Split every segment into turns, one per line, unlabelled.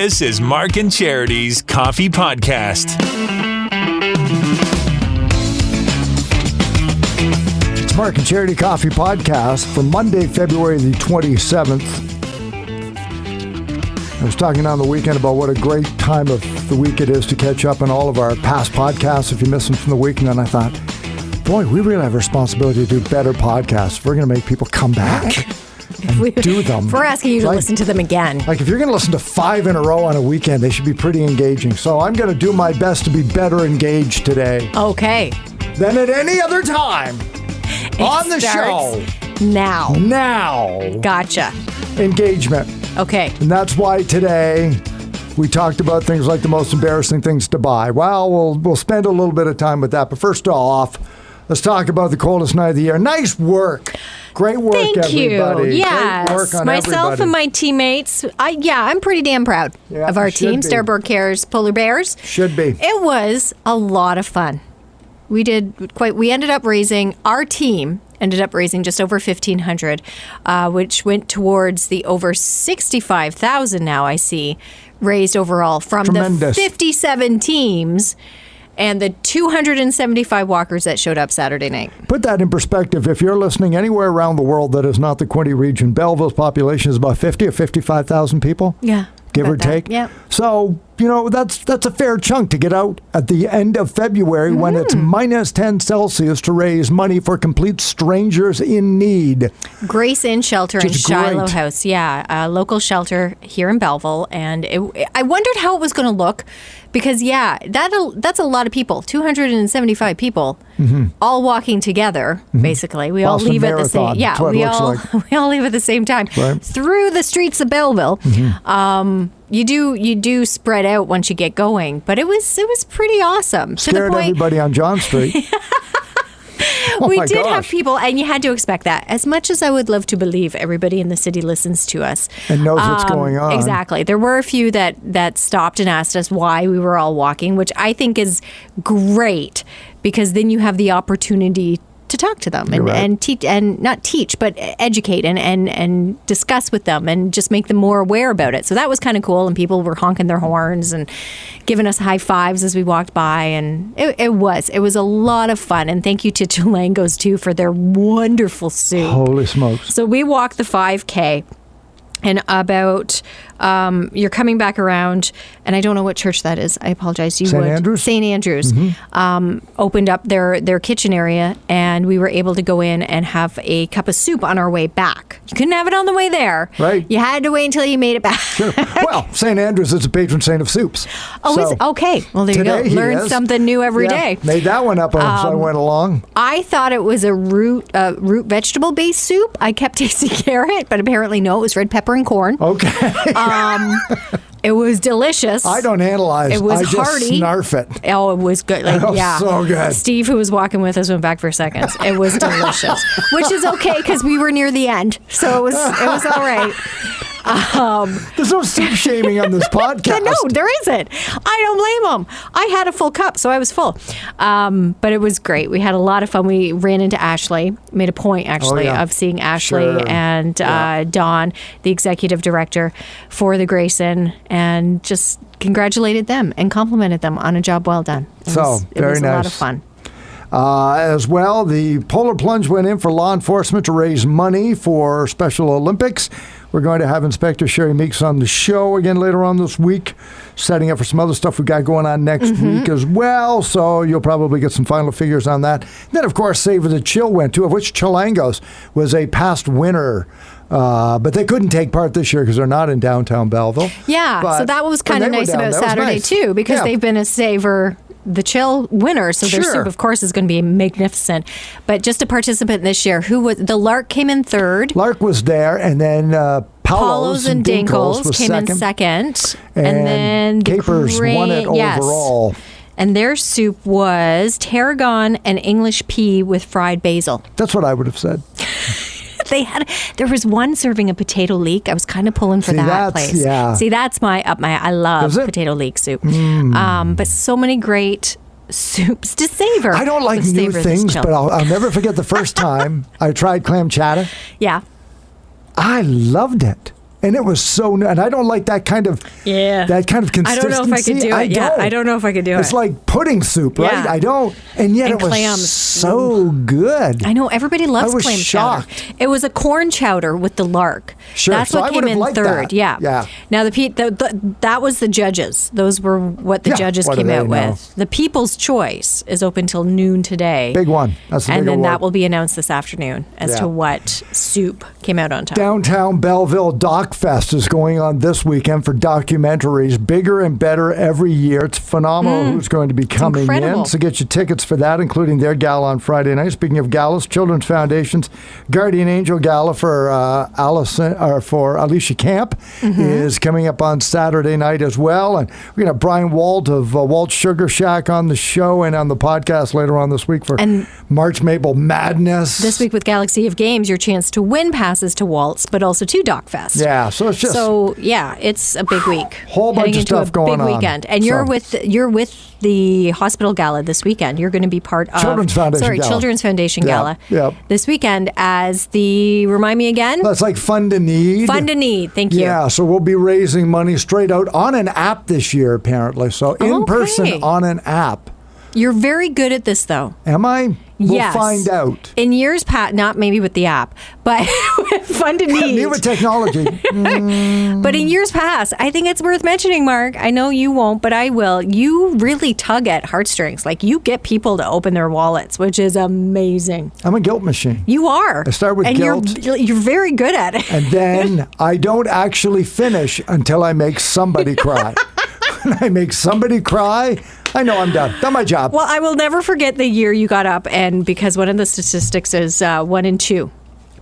This is Mark and Charity's Coffee Podcast.
It's Mark and Charity Coffee Podcast for Monday, February the 27th. I was talking on the weekend about what a great time of the week it is to catch up on all of our past podcasts if you missed them from the week. And then I thought, boy, we really have a responsibility to do better podcasts. We're going to make people come back and do them.
We're asking you to listen to them again.
Like if you're going to listen to 5 in a row on a weekend, they should be pretty engaging. So I'm going to do my best to be better engaged today.
Okay.
Than at any other time on the show.
Now. Gotcha.
Engagement.
Okay.
And that's why today we talked about things like the most embarrassing things to buy. Well, we'll spend a little bit of time with that. But first off, let's talk about the coldest night of the year. Nice work. Great work, everybody.
Yes.
Great work on
Myself
everybody.
and my teammates. I'm pretty damn proud of our team. Starboard Cares Polar Bears.
Should be.
It was a lot of fun. We ended up raising, our team ended up raising just over $1,500, which went towards the over $65,000 now I see raised overall from
Tremendous.
the 57 teams and the 275 walkers that showed up Saturday night.
Put that in perspective. If you're listening anywhere around the world that is not the Quinte region, Belleville's population is about 50 or 55,000 people.
Yeah.
Give or take.
Yeah.
So, that's a fair chunk to get out at the end of February when it's minus 10 Celsius to raise money for complete strangers in need.
Grace Inn Shelter in Shiloh
great.
House. Yeah, a local shelter here in Belleville. And I wondered how it was going to look because, that's a lot of people, 275 people, all walking together, basically. We
Boston
all leave
Marathon,
at the same
that's what it looks like.
we all leave at the same time
Right.
through the streets of Belleville. You do spread out once you get going, but it was pretty awesome.
Scared everybody on John Street.
We did have people, and you had to expect that. As much as I would love to believe everybody in the city listens to us
And knows what's going on.
Exactly. There were a few that stopped and asked us why we were all walking, which I think is great because then you have the opportunity to talk to them and teach, and not teach, but educate and discuss with them and just make them more aware about it. So that was kind of cool. And people were honking their horns and giving us high fives as we walked by. And it was a lot of fun. And thank you to Chilangos too for their wonderful soup.
Holy smokes.
So we walked the 5K. And about, you're coming back around, and I don't know what church that is. I apologize.
St. Andrews?
St. Andrews opened up their kitchen area, and we were able to go in and have a cup of soup on our way back. You couldn't have it on the way there.
Right.
You had to wait until you made it back.
Sure. Well, St. Andrews is a patron saint of soups.
Oh,
so
is it? Okay. Well, there you go.
today he
Learn
is.
something new every day.
Made that one up as I went along.
I thought it was a root vegetable-based soup. I kept tasting carrot, but apparently no, it was red pepper and corn.
Okay.
It was delicious.
I don't analyze.
It was
I just
hearty.
snarf it.
Oh, it was good.
It was so good.
Steve, who was walking with us, went back for seconds. It was delicious, which is okay because we were near the end, so it was all right.
There's no soup shaming on this podcast.
No, there isn't. I don't blame them. I had a full cup, so I was full. But it was great. We had a lot of fun. We ran into Ashley, made a point actually of seeing Ashley and Dawn, the executive director for the Grace Inn, and just congratulated them and complimented them on a job well done. It was
very
a
nice.
lot of fun.
As well, the Polar Plunge went in for law enforcement to raise money for Special Olympics. We're going to have Inspector Sherry Meeks on the show again later on this week, setting up for some other stuff we got going on next week as well. So you'll probably get some final figures on that. Then, of course, Savor the Chill went to, of which Chilangos was a past winner. But they couldn't take part this year because they're not in downtown Belleville.
Yeah, so that was kind of nice about Saturday, too, because they've been a Savor the Chill winner, so their soup, of course, is going to be magnificent. But just a participant this year, the Lark came in third.
Lark was there, and then Paulos and Dinkles
came in second. And then
Capers won it overall.
And their soup was tarragon and English pea with fried basil.
That's what I would have said.
There was one serving a potato leek. I was kind of pulling for that place.
Yeah.
See, that's I love potato leek soup. But so many great soups to savor.
I don't like new things, but I'll never forget the first time I tried clam chowder.
Yeah.
I loved it. And it was and I don't like that kind of consistency.
I don't know if I could do it. I don't know if I could do it.
It's like pudding soup, right?
Yeah.
I don't. And yet
And
it was
clams.
so good.
I know everybody loves
I was
clam
shocked.
chowder. It was a corn chowder with the lark.
Sure,
That's
so
what
I
came
would've
in
liked
third.
that.
Yeah.
Yeah.
Now that was the judges. Those were what the
Yeah,
judges
what do
came
they
out
know?
with. The People's Choice is open till noon today.
Big one. That's the
and
big
then
award.
that will be announced this afternoon as
Yeah.
to what soup came out on top.
Downtown Belleville Doc Fest is going on this weekend for documentaries. Bigger and better every year. It's phenomenal who's going to be coming
incredible.
in. So get your tickets for that, including their gala on Friday night. Speaking of galas, Children's Foundation's Guardian Angel Gala for Alicia Camp is coming up on Saturday night as well. And we're going to have Brian Wald of Walt Sugar Shack on the show and on the podcast later on this week for
And
March Maple Madness.
This week with Galaxy of Games, your chance to win passes to Waltz, but also to DocFest.
Yeah, so it's just
it's a big week.
Whole bunch
Heading
of stuff
into a
going
big
on.
weekend, and
So-
you're with the hospital gala this weekend. You're going to be part of
Children's Foundation Gala.
Children's Foundation
Yeah,
Gala.
yep.
This weekend as the remind me again.
That's like Fund to Need.
Fund to Need. Thank you.
Yeah, so we'll be raising money straight out on an app this year, apparently. So in person
Okay.
on an app.
You're very good at this, though.
Am I? We'll
Yes.
find out.
In years past, not maybe with the app, but Fun to Need.
New with technology.
But in years past, I think it's worth mentioning, Mark. I know you won't, but I will. You really tug at heartstrings. Like, you get people to open their wallets, which is amazing.
I'm a guilt machine.
You are.
I start with
and
guilt.
You're very good at it.
And then I don't actually finish until I make somebody cry. When I make somebody cry, I know I'm done. Done my job.
Well, I will never forget the year you got up, and because one of the statistics is 1 in 2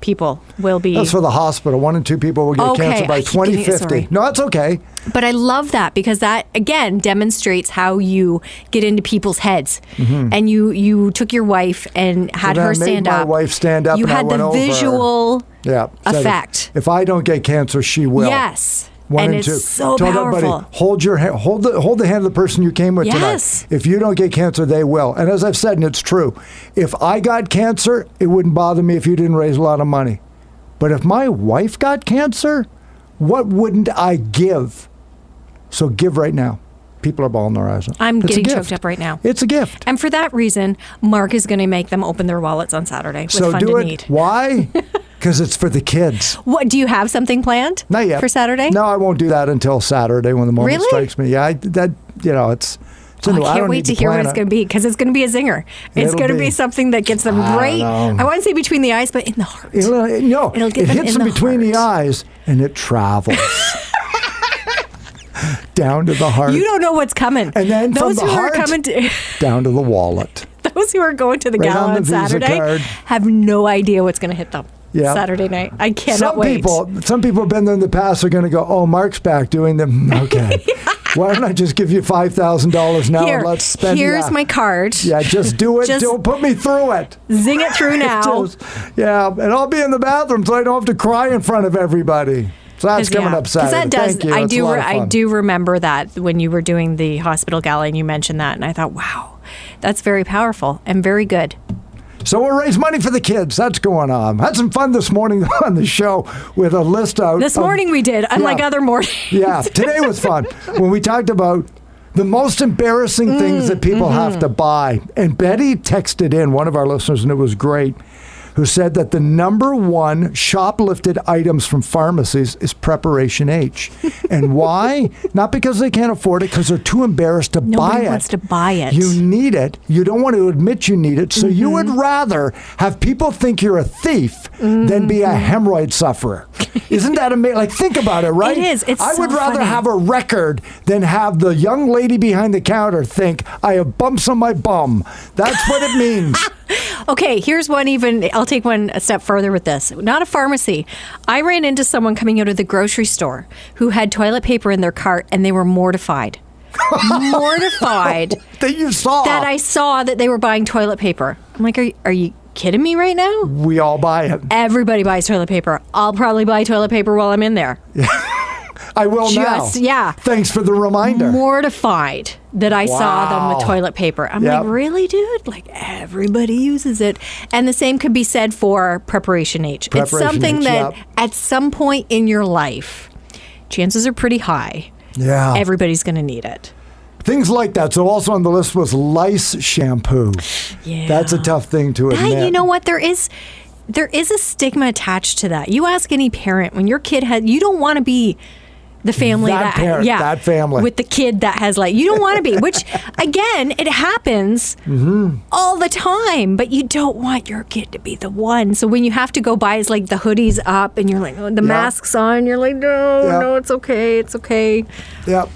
people will be.
That's for the hospital. 1 in 2 people will get
Okay,
cancer by
I keep getting it,
2050.
sorry.
No, that's okay.
But I love that because that, again, demonstrates how you get into people's heads. And you took your wife and had
then
her
I made
stand
my
up.
wife stand up
You
and I
had
went
the
over.
visual
Yeah. said
effect.
If I don't get cancer, she will.
Yes.
1
and
and
it's
2.
so
Told
powerful.
everybody, hold the hand of the person you came with
Yes.
tonight. If you don't get cancer, they will. And as I've said, and it's true, if I got cancer, it wouldn't bother me if you didn't raise a lot of money. But if my wife got cancer, what wouldn't I give? So give right now. People are bawling their eyes out.
I'm
It's a
getting
gift.
choked up right now.
It's a gift.
And for that reason, Mark is going to make them open their wallets on Saturday with
So
Fun
do
to
it.
Need.
Why? Because it's for the kids.
What, do you have something planned
Not yet.
for Saturday?
No, I won't do that until Saturday when the moment
Really?
strikes me. Yeah, it's
Oh,
new.
I can't
don't
wait
need
to hear what
plan
it's
it.
going to be because it's going to be a zinger. It's
It'll
going to
be.
be something that gets them
I
right.
don't know.
I want to say between the eyes, but in the heart.
No,
It'll get
it
them
hits
in
them
the
between the
heart.
eyes and it travels down to the heart,
You don't know what's coming.
And then from
those
the
who
heart-
are coming to
down to the wallet.
those who are going to the
Right
gala
on the
on
Visa
Saturday
card.
have no idea what's going to hit them.
Yeah.
Saturday night. I cannot
Some
wait.
people have been there in the past are going to go, oh, Mark's back doing them. Okay. Why don't I just give you $5,000 now
Here,
and let's spend
here's
yeah.
my card.
Yeah, just do it.
Just-
Don't put me through it.
Zing it through now.
Yeah, and I'll be in the bathroom so I don't have to cry in front of everybody. So that's coming up Saturday.
that does.
Thank you.
I
That's a
do.
lot of
I
fun.
do remember that when you were doing the hospital gala and you mentioned that, and I thought, wow, that's very powerful and very good.
So we'll raise money for the kids. That's going on. Had some fun this morning on the show with a list out.
This morning we did, unlike
yeah.
other mornings.
Yeah, today was fun when we talked about the most embarrassing things that people have to buy. And Betty texted in, one of our listeners, and it was great, who said that the number one shoplifted items from pharmacies is Preparation H. And why? Not because they can't afford it, because they're too embarrassed to buy
Nobody
it.
wants to buy it.
You need it. You don't want to admit you need it. So you would rather have people think you're a thief than be a hemorrhoid sufferer. Isn't that amazing? Like, think about it, right?
It is. It's
I would
so
rather
funny.
have a record than have the young lady behind the counter think I have bumps on my bum. That's what it means.
Okay, here's one even, I'll take one a step further with this. Not a pharmacy. I ran into someone coming out of the grocery store who had toilet paper in their cart and they were mortified. Mortified
That you saw.
that I saw that they were buying toilet paper. I'm like, are you kidding me right now?
We all buy it.
Everybody buys toilet paper. I'll probably buy toilet paper while I'm in there.
I will now.
Yeah.
Thanks for the reminder.
Mortified that I saw them with
Wow.
toilet paper. I'm
Yep.
like, really, dude? Like, everybody uses it. And the same could be said for Preparation H. It's
Preparation
something
H,
that
yep.
at some point in your life, chances are pretty high,
Yeah.
everybody's going to need it.
Things like that. So also on the list was lice shampoo.
Yeah.
That's a tough thing to admit.
You know what? There is a stigma attached to that. You ask any parent, when your kid you don't want to be the family
That parent, that family.
with the kid that has you don't want to be, which again, it happens
Mm-hmm.
all the time, but you don't want your kid to be the one. So when you have to go buy the hoodies up and you're like, oh, the mask's on, you're like, no, it's okay.
Yep.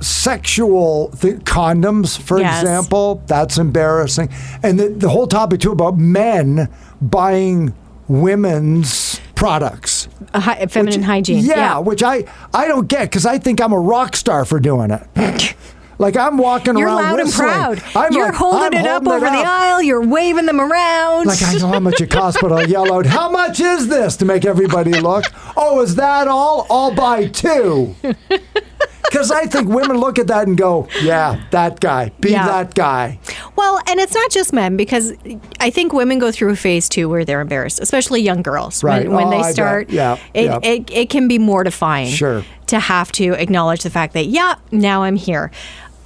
Sexual condoms, for
Yes.
example, that's embarrassing. And the whole topic, too, about men buying women's products.
Feminine hygiene.
Yeah, which I don't get because I think I'm a rock star for doing it. Like I'm walking
You're
around
loud and
whistling.
proud. You're holding it up over the aisle. You're waving them around.
Like I know how much it costs, but I'll yell out, "How much is this?" to make everybody look. Oh, is that all? I'll buy 2. Because I think women look at that and go, "Yeah, that guy. Be
Yeah.
that guy."
Well, and it's not just men, because I think women go through a phase too where they're embarrassed, especially young girls.
Right.
When
Oh,
they
I bet.
start,
Yeah. Yeah.
it can be mortifying
Sure.
to have to acknowledge the fact that, now I'm here.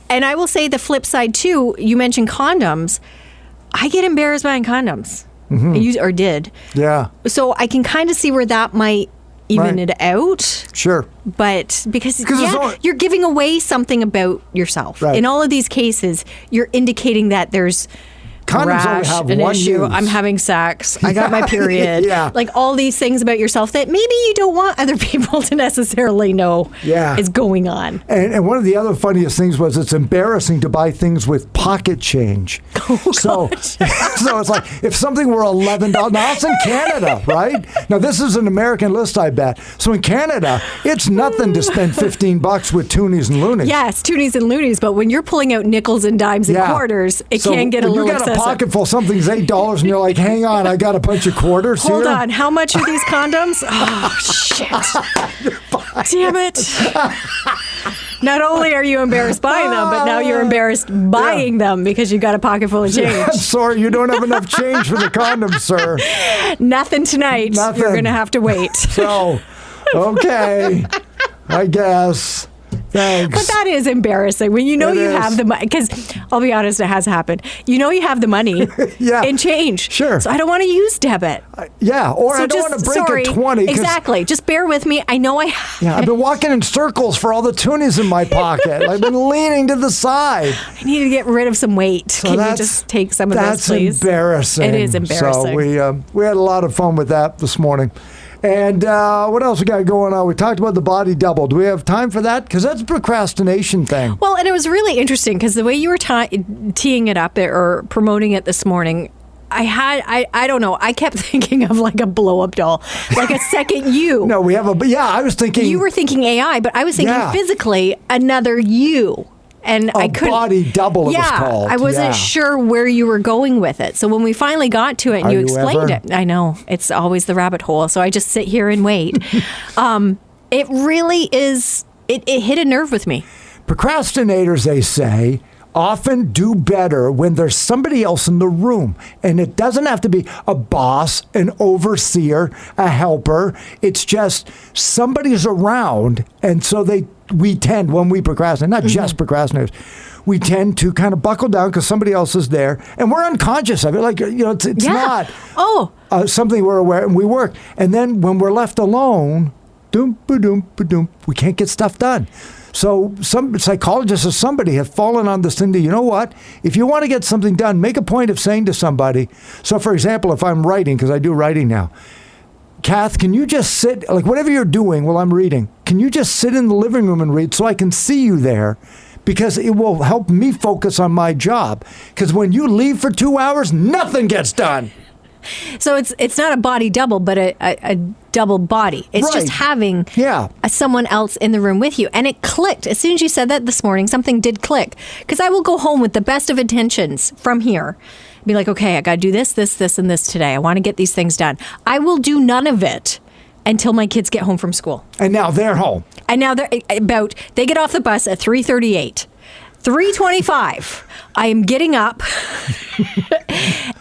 And I will say the flip side too, you mentioned condoms. I get embarrassed buying condoms.
Mm-hmm.
I used, or did.
Yeah,
So I can kind of see where that might even
Right.
it out.
sure.
But because
it's all-
you're giving away something about yourself.
Right.
In all of these cases, you're indicating that there's
Condoms only
rash,
have
an
one
issue.
use.
I'm having sex. I got my period.
Yeah.
Like all these things about yourself that maybe you don't want other people to necessarily know
Yeah.
is going on.
And one of the other funniest things was it's embarrassing to buy things with pocket change. So it's like if something were $11, now it's in Canada, right? Now this is an American list, I bet. So in Canada, it's nothing to spend $15 with toonies and loonies.
Yes, toonies and loonies, but when you're pulling out nickels and dimes and quarters, it
So
can get a
when
little
you got
excessive.
a pocket full, something's $8, and you're like, hang on, I got a bunch of quarters
Hold
here.
on, how much are these condoms? Oh, shit. Damn it. Not only are you embarrassed buying them, but now you're embarrassed buying them because you got a pocket full of change.
I'm sorry, you don't have enough change for the condoms, sir.
Nothing tonight.
Nothing.
You're going to have to wait.
So, okay, I guess. Thanks.
But that is embarrassing when you know
It
you
is.
have the money. Because I'll be honest, it has happened. You know you have the money
Yeah.
in change.
Sure.
So I don't want to use debit.
Yeah, or
So
I don't want to break a 20. 'cause-
Exactly. Just bear with me. I know I have.
Yeah, I've been walking in circles for all the toonies in my pocket. I've been leaning to the side.
I need to get rid of some weight.
So
Can you
that's-
just take some of
That's
this, please?
embarrassing.
It is embarrassing.
So we had a lot of fun with that this morning. And what else we got going on? We talked about the body double. Do we have time for that? Because that's a procrastination thing.
Well, and it was really interesting because the way you were teeing it up or promoting it this morning, I don't know. I kept thinking of like a blow up doll, like a second you.
No, we have I was thinking.
You were thinking AI, but I was thinking
Yeah.
physically another you. And I couldn't.
body double, it was called.
I wasn't
Yeah.
sure where you were going with it. So when we finally got to it and
Are
you
you
explained
ever?
it, I know it's always the rabbit hole. So I just sit here and wait. It really is. It hit a nerve with me.
Procrastinators, they say, often do better when there's somebody else in the room. And it doesn't have to be a boss, an overseer, a helper. It's just somebody's around. And so we tend, when we procrastinate, not just procrastinators, we tend to kind of buckle down because somebody else is there. And we're unconscious of it. Like, it's not something we're aware and we work. And then when we're left alone, doom-ba-doom-ba-doom, we can't get stuff done. So some psychologists or somebody have fallen on this thing that, you know what? If you want to get something done, make a point of saying to somebody. So, for example, if I'm writing, because I do writing now, Kath, can you just sit, like whatever you're doing while I'm reading, can you just sit in the living room and read so I can see you there? Because it will help me focus on my job. Because when you leave for 2 hours, nothing gets done.
So it's not a body double, but a double body. It's
Right.
just having
Yeah.
someone else in the room with you. And it clicked. As soon as you said that this morning, something did click. Because I will go home with the best of intentions from here. Be like, okay, I got to do this, this, this, and this today. I want to get these things done. I will do none of it until my kids get home from school.
And now they're home.
And now they get off the bus at 3:38. 3:25, I am getting up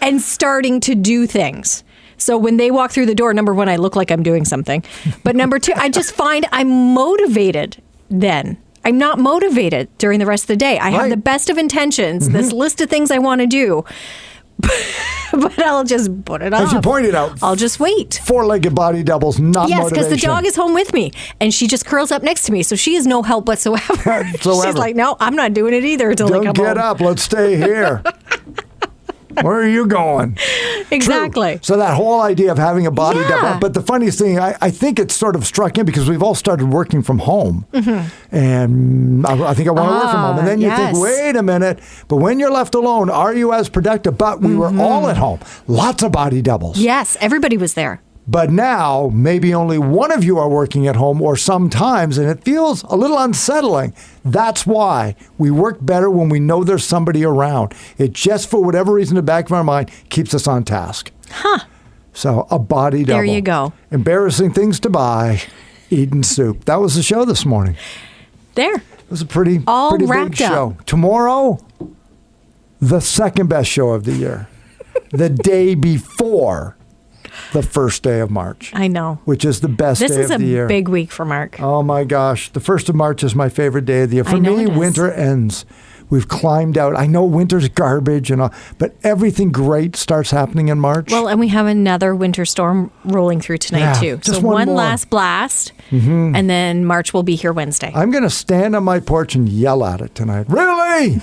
and starting to do things. So when they walk through the door, number one, I look like I'm doing something. But number two, I just find I'm motivated then. I'm not motivated during the rest of the day. I have the best of intentions, this list of things I want to do. But I'll just put it off.
As you pointed out,
I'll just wait.
Four-legged body doubles, not
yes,
motivation.
because the dog is home with me, and she just curls up next to me, so she has no help whatsoever. She's like, no, I'm not doing it either until they come home.
Don't get up. Let's stay here. Where are you going?
Exactly.
True. So that whole idea of having a body double. But the funniest thing, I think it sort of struck in because we've all started working from home. And I think I want to work from home. And then you think, wait a minute. But when you're left alone, are you as productive? But we were all at home. Lots of body doubles.
Yes, everybody was there.
But now, maybe only one of you are working at home or sometimes, and it feels a little unsettling. That's why we work better when we know there's somebody around. It just, for whatever reason, in the back of our mind, keeps us on task. So, a body double.
There you go.
Embarrassing things to buy, eating soup. That was the show this morning.
There.
It was a pretty big show. Tomorrow, the second best show of the year. The day before the first day of March.
I know.
Which is the best day of the year.
This is a big week for Mark.
Oh my gosh. The 1st of March is my favorite day of the year. For me, winter ends. We've climbed out. I know winter's garbage and all, but everything great starts happening in March.
Well, and we have another winter storm rolling through tonight too.
Just
so one
more.
last blast, and then March will be here Wednesday.
I'm going to stand on my porch and yell at it tonight. Really?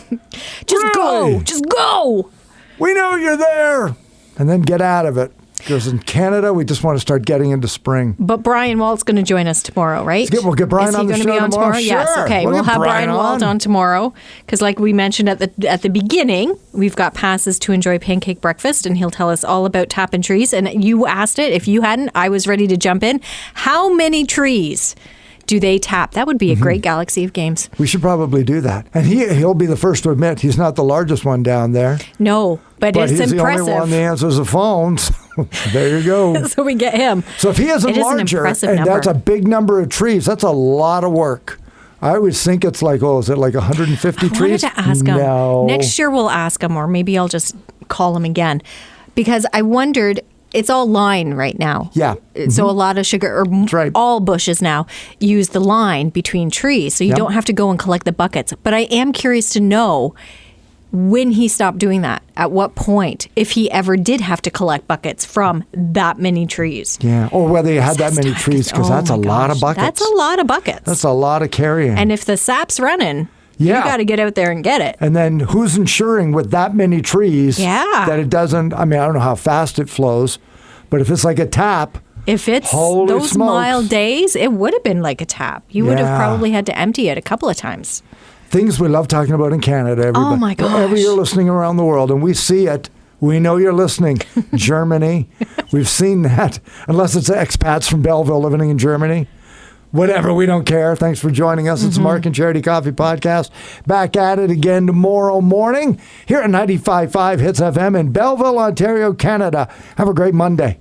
Just go. Just go.
We know you're there. And then get out of it. Because in Canada, we just want to start getting into spring.
But Brian Walt's going to join us tomorrow, right?
We'll get Brian on the show tomorrow. Sure.
Yes, okay. We'll have Brian Walt on tomorrow. Because like we mentioned at the beginning, we've got passes to enjoy pancake breakfast, and he'll tell us all about tapping trees. And you asked it. If you hadn't, I was ready to jump in. How many trees do they tap? That would be a great galaxy of games.
We should probably do that. And he'll be the first to admit he's not the largest one down there.
No, but it's
he's
impressive.
The only one that answers the phones. There you go.
So we get him.
So if he isn't larger, and that's a big number of trees, that's a lot of work. I always think it's like, is it like 150 trees?
I wanted to ask him.
No.
Next year we'll ask him, or maybe I'll just call him again. Because I wondered, it's all line right now.
Yeah.
So a lot of sugar, or all bushes now, use the line between trees. So you don't have to go and collect the buckets. But I am curious to know when he stopped doing that, at what point, if he ever did have to collect buckets from that many trees.
Yeah, or whether you had that many trees, because that's a lot of buckets.
That's a lot of buckets.
That's a lot of carrying.
And if the sap's running, you got to get out there and get it.
And then who's ensuring with that many trees that it doesn't, I don't know how fast it flows, but if it's like a tap.
If it's those mild days, it would have been like a tap. You would have probably had to empty it a couple of times.
Things we love talking about in Canada, everybody.
Oh my gosh.
Wherever you're listening around the world, and we see it. We know you're listening. Germany. We've seen that. Unless it's expats from Belleville living in Germany. Whatever, we don't care. Thanks for joining us. It's Mark and Charity Coffee Podcast. Back at it again tomorrow morning here at 95.5 Hits FM in Belleville, Ontario, Canada. Have a great Monday.